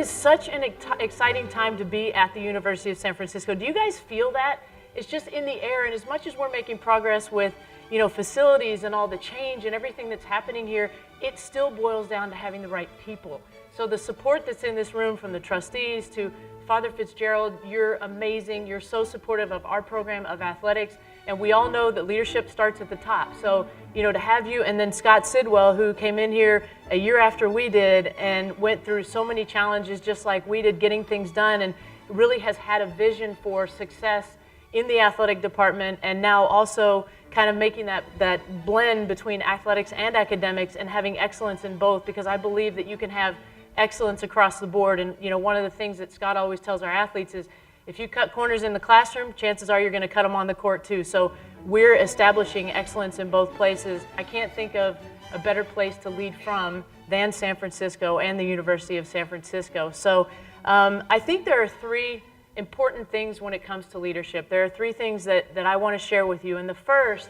is such an exciting time to be at the University of San Francisco. Do you guys feel that? It's just in the air, and as much as we're making progress with, you know, facilities and all the change and everything that's happening here, it still boils down to having the right people. So the support that's in this room, from the trustees to Father Fitzgerald, you're amazing. You're so supportive of our program of athletics, and we all know that leadership starts at the top. So, you know, to have you, and then Scott Sidwell, who came in here a year after we did and went through so many challenges just like we did, getting things done, and really has had a vision for success in the athletic department, and now also kind of making that blend between athletics and academics and having excellence in both, because I believe that you can have excellence across the board. And you know, one of the things that Scott always tells our athletes is, if you cut corners in the classroom, chances are you're going to cut them on the court too. So we're establishing excellence in both places. I can't think of a better place to lead from than San Francisco and the University of San Francisco. So I think there are three important things when it comes to leadership. There are three things that I want to share with you. And the first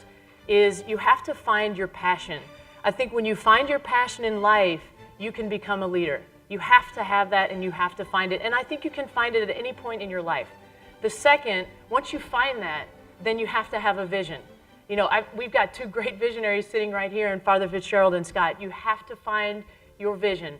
is you have to find your passion. I think when you find your passion in life, you can become a leader. You have to have that, and you have to find it. And I think you can find it at any point in your life. The second, once you find that, then you have to have a vision. You know, we've got two great visionaries sitting right here in Father Fitzgerald and Scott. You have to find your vision.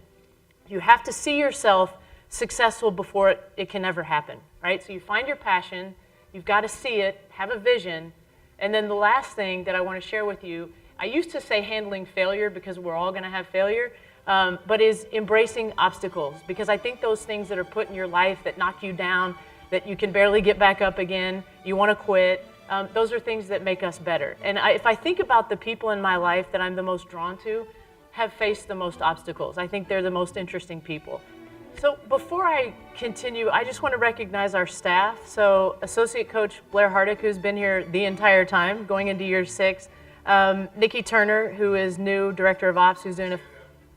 You have to see yourself successful before it can ever happen, right? So you find your passion, you've got to see it, have a vision, and then the last thing that I want to share with you, I used to say handling failure because we're all going to have failure, but is embracing obstacles, because I think those things that are put in your life that knock you down, that you can barely get back up again, you want to quit, those are things that make us better. And if I think about the people in my life that I'm the most drawn to, have faced the most obstacles. I think they're the most interesting people. So before I continue, I just want to recognize our staff. So Associate Coach Blair Hardick, who's been here the entire time, going into year 6. Vicky Turner, who is new Director of Ops, who's doing a...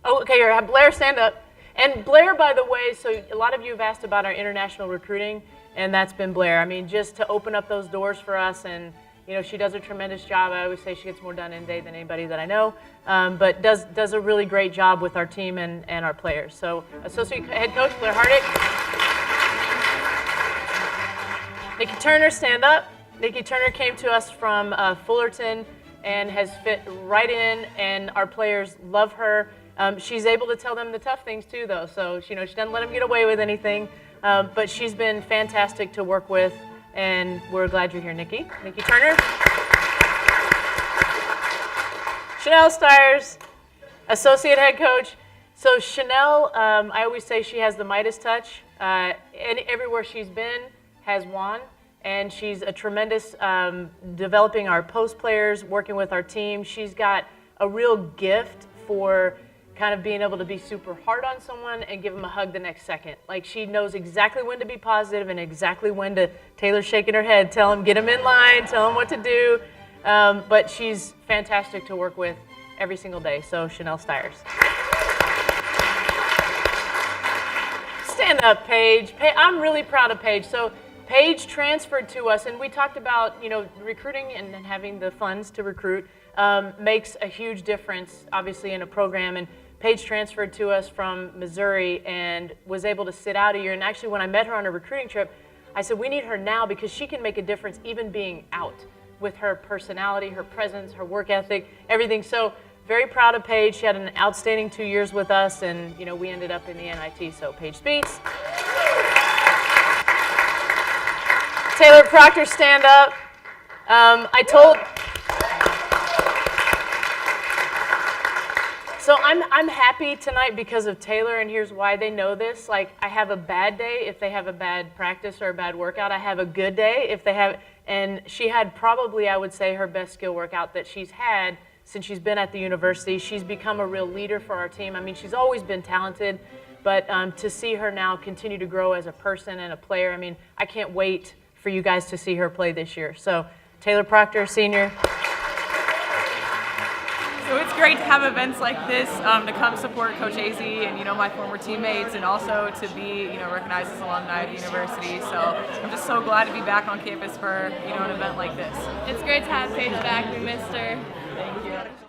Oh, okay, here, Blair, stand up. And Blair, by the way, so a lot of you have asked about our international recruiting, and that's been Blair. I mean, just to open up those doors for us, and you know, she does a tremendous job. I always say she gets more done in a day than anybody that I know, but does a really great job with our team and our players. So Associate Head Coach Blair Hardick. Nikki Turner, stand up. Nikki Turner came to us from Fullerton and has fit right in, and our players love her. She's able to tell them the tough things too, though, so you know, she doesn't let them get away with anything, but she's been fantastic to work with, and we're glad you're here, Nikki. Nikki Turner. Chanel Stiers, Associate Head Coach. So Chanel, I always say she has the Midas touch, and everywhere she's been has won, and she's a tremendous developing our post players, working with our team. She's got a real gift for kind of being able to be super hard on someone and give them a hug the next second. Like, she knows exactly when to be positive and exactly when to, Taylor's shaking her head, tell them, get them in line, tell them what to do. But she's fantastic to work with every single day. So Chanel Stiers. Stand up, Paige. I'm really proud of Paige. So Paige transferred to us, and we talked about, you know, recruiting and having the funds to recruit makes a huge difference, obviously, in a program. And Paige transferred to us from Missouri and was able to sit out a year. And actually, when I met her on a recruiting trip, I said, we need her now because she can make a difference even being out, with her personality, her presence, her work ethic, everything. So very proud of Paige. She had an outstanding 2 years with us, and you know, we ended up in the NIT, so Paige speaks. Taylor Proctor, stand up. So I'm happy tonight because of Taylor, and here's why. They know this. Like, I have a bad day if they have a bad practice or a bad workout. I have a good day if they have, and she had probably, I would say, her best skill workout that she's had since she's been at the university. She's become a real leader for our team. I mean, she's always been talented, but to see her now continue to grow as a person and a player, I mean, I can't wait for you guys to see her play this year. So Taylor Proctor, senior. So it's great to have events like this to come support Coach Azzi and, you know, my former teammates, and also to be, you know, recognized as alumni of the university. So I'm just so glad to be back on campus for, you know, an event like this. It's great to have Paige back. We missed her. Thank you.